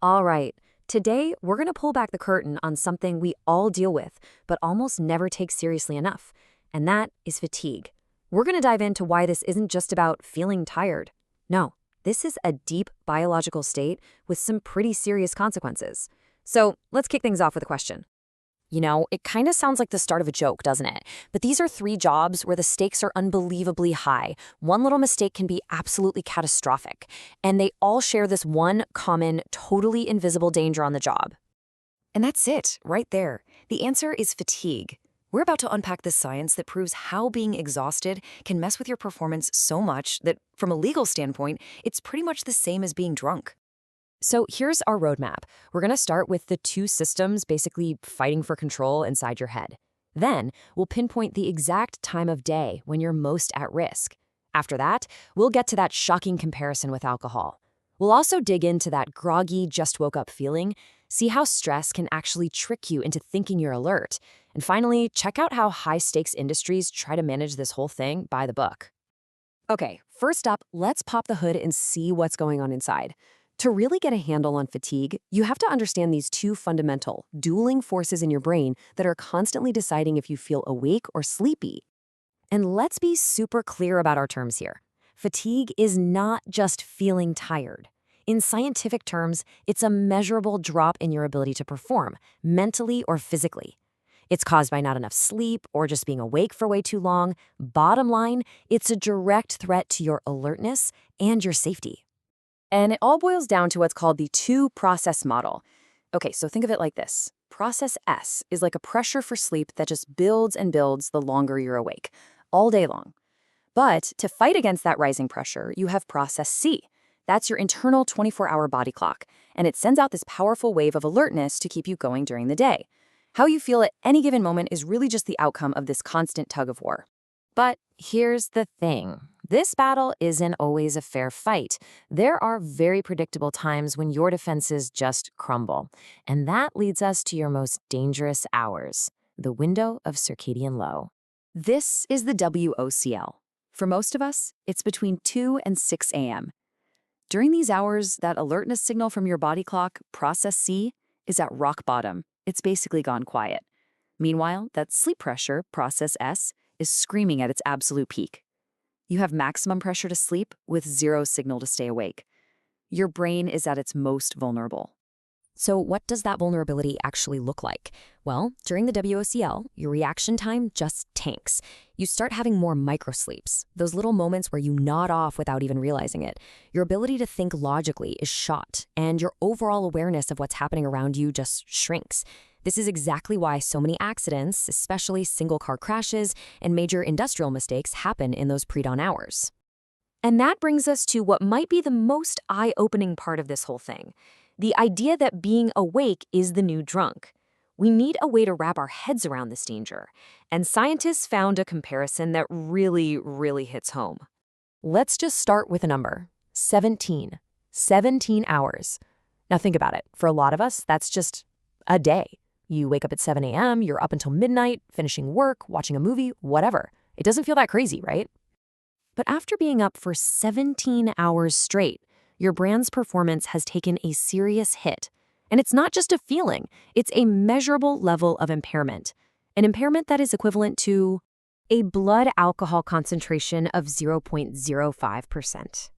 All right, today we're going to pull back the curtain on something we all deal with, but almost never take seriously enough, and that is fatigue. We're going to dive into why this isn't just about feeling tired. No, this is a deep biological state with some pretty serious consequences. So let's kick things off with a question. It kind of sounds like the start of a joke, doesn't it? But these are three jobs where the stakes are unbelievably high. One little mistake can be absolutely catastrophic. And they all share this one common, totally invisible danger on the job. And that's it, right there. The answer is fatigue. We're about to unpack the science that proves how being exhausted can mess with your performance so much that, from a legal standpoint, it's pretty much the same as being drunk. So here's our roadmap. We're going to start with the two systems basically fighting for control inside your head. Then we'll pinpoint the exact time of day when you're most at risk. After that, we'll get to that shocking comparison with alcohol. We'll also dig into that groggy, just woke up feeling, see how stress can actually trick you into thinking you're alert, and finally, check out how high-stakes industries try to manage this whole thing by the book. Okay, first up, let's pop the hood and see what's going on inside. To really get a handle on fatigue, you have to understand these two fundamental, dueling forces in your brain that are constantly deciding if you feel awake or sleepy. And let's be super clear about our terms here. Fatigue is not just feeling tired. In scientific terms, it's a measurable drop in your ability to perform, mentally or physically. It's caused by not enough sleep or just being awake for way too long. Bottom line, it's a direct threat to your alertness and your safety. And it all boils down to what's called the two-process model. Okay, so think of it like this. Process S is like a pressure for sleep that just builds and builds the longer you're awake, all day long. But to fight against that rising pressure, you have process C. That's your internal 24-hour body clock, and it sends out this powerful wave of alertness to keep you going during the day. How you feel at any given moment is really just the outcome of this constant tug of war. But here's the thing. This battle isn't always a fair fight. There are very predictable times when your defenses just crumble. And that leads us to your most dangerous hours, the window of circadian low. This is the WOCL. For most of us, it's between 2 and 6 a.m. During these hours, that alertness signal from your body clock, process C, is at rock bottom. It's basically gone quiet. Meanwhile, that sleep pressure, process S, is screaming at its absolute peak. You have maximum pressure to sleep with zero signal to stay awake. Your brain is at its most vulnerable. So what does that vulnerability actually look like? Well, during the WOCL, your reaction time just tanks. You start having more microsleeps, those little moments where you nod off without even realizing it. Your ability to think logically is shot, and your overall awareness of what's happening around you just shrinks. This is exactly why so many accidents, especially single-car crashes and major industrial mistakes, happen in those pre-dawn hours. And that brings us to what might be the most eye-opening part of this whole thing. The idea that being awake is the new drunk. We need a way to wrap our heads around this danger, and scientists found a comparison that really hits home. Let's just start with a number, 17. 17 hours. Now think about it. For a lot of us, that's just a day. You wake up at 7 a.m., you're up until midnight, finishing work, watching a movie, whatever. It doesn't feel that crazy, right? But after being up for 17 hours straight, your brand's performance has taken a serious hit. And it's not just a feeling, it's a measurable level of impairment. An impairment that is equivalent to a blood alcohol concentration of 0.05%.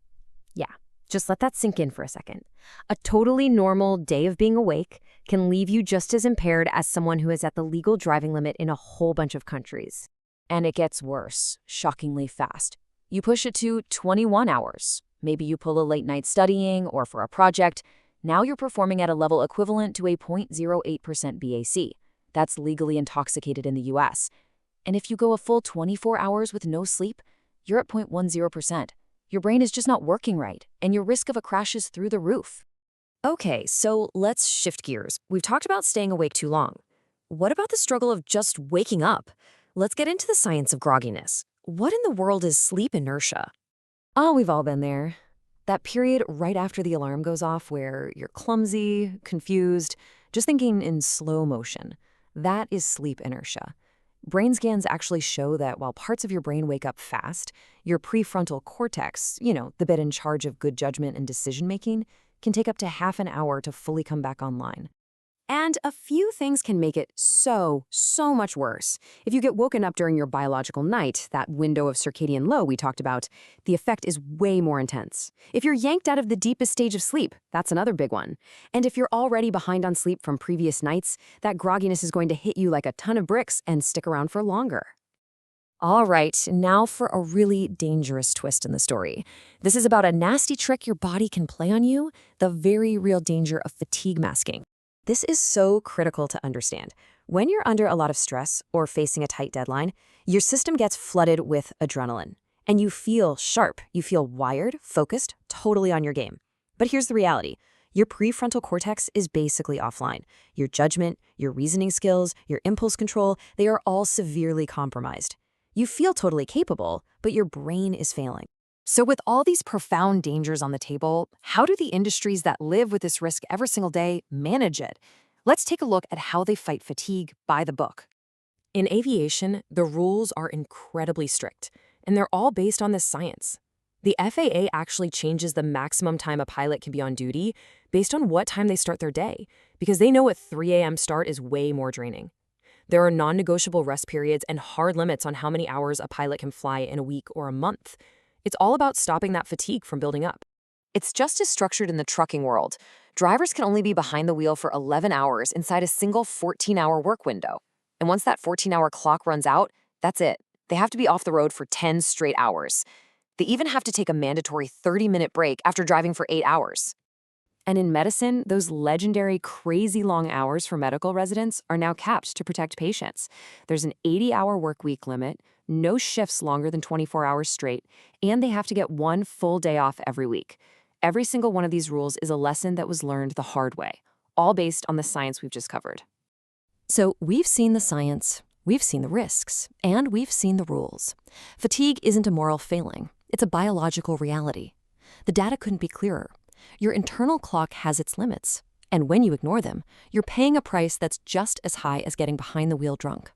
Yeah, just let that sink in for a second. A totally normal day of being awake can leave you just as impaired as someone who is at the legal driving limit in a whole bunch of countries. And it gets worse, shockingly fast. You push it to 21 hours. Maybe you pull a late night studying or for a project. Now you're performing at a level equivalent to a 0.08% BAC. That's legally intoxicated in the US. And if you go a full 24 hours with no sleep, you're at 0.10%. Your brain is just not working right, and your risk of a crash is through the roof. Okay, so let's shift gears. We've talked about staying awake too long. What about the struggle of just waking up? Let's get into the science of grogginess. What in the world is sleep inertia? Oh, we've all been there. That period right after the alarm goes off where you're clumsy, confused, just thinking in slow motion. That is sleep inertia. Brain scans actually show that while parts of your brain wake up fast, your prefrontal cortex, the bit in charge of good judgment and decision-making, can take up to half an hour to fully come back online. And a few things can make it so much worse. If you get woken up during your biological night, that window of circadian low we talked about, the effect is way more intense. If you're yanked out of the deepest stage of sleep, that's another big one. And if you're already behind on sleep from previous nights, that grogginess is going to hit you like a ton of bricks and stick around for longer. All right, now for a really dangerous twist in the story. This is about a nasty trick your body can play on you, the very real danger of fatigue masking. This is so critical to understand. When you're under a lot of stress or facing a tight deadline, your system gets flooded with adrenaline. And you feel sharp, you feel wired, focused, totally on your game. But here's the reality. Your prefrontal cortex is basically offline. Your judgment, your reasoning skills, your impulse control, they are all severely compromised. You feel totally capable, but your brain is failing. So with all these profound dangers on the table, how do the industries that live with this risk every single day manage it? Let's take a look at how they fight fatigue by the book. In aviation, the rules are incredibly strict, and they're all based on this science. The FAA actually changes the maximum time a pilot can be on duty based on what time they start their day, because they know a 3 a.m. start is way more draining. There are non-negotiable rest periods and hard limits on how many hours a pilot can fly in a week or a month. It's all about stopping that fatigue from building up. It's just as structured in the trucking world. Drivers can only be behind the wheel for 11 hours inside a single 14-hour work window. And once that 14-hour clock runs out, that's it. They have to be off the road for 10 straight hours. They even have to take a mandatory 30-minute break after driving for 8 hours. And in medicine, those legendary crazy long hours for medical residents are now capped to protect patients. There's an 80-hour work week limit, no shifts longer than 24 hours straight, and they have to get one full day off every week. Every single one of these rules is a lesson that was learned the hard way, all based on the science we've just covered. So we've seen the science, we've seen the risks, and we've seen the rules. Fatigue isn't a moral failing. It's a biological reality. The data couldn't be clearer. Your internal clock has its limits, and when you ignore them, you're paying a price that's just as high as getting behind the wheel drunk.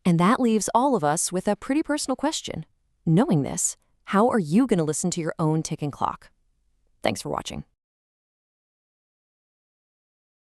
And that leaves all of us with a pretty personal question. Knowing this, how are you going to listen to your own ticking clock? Thanks for watching.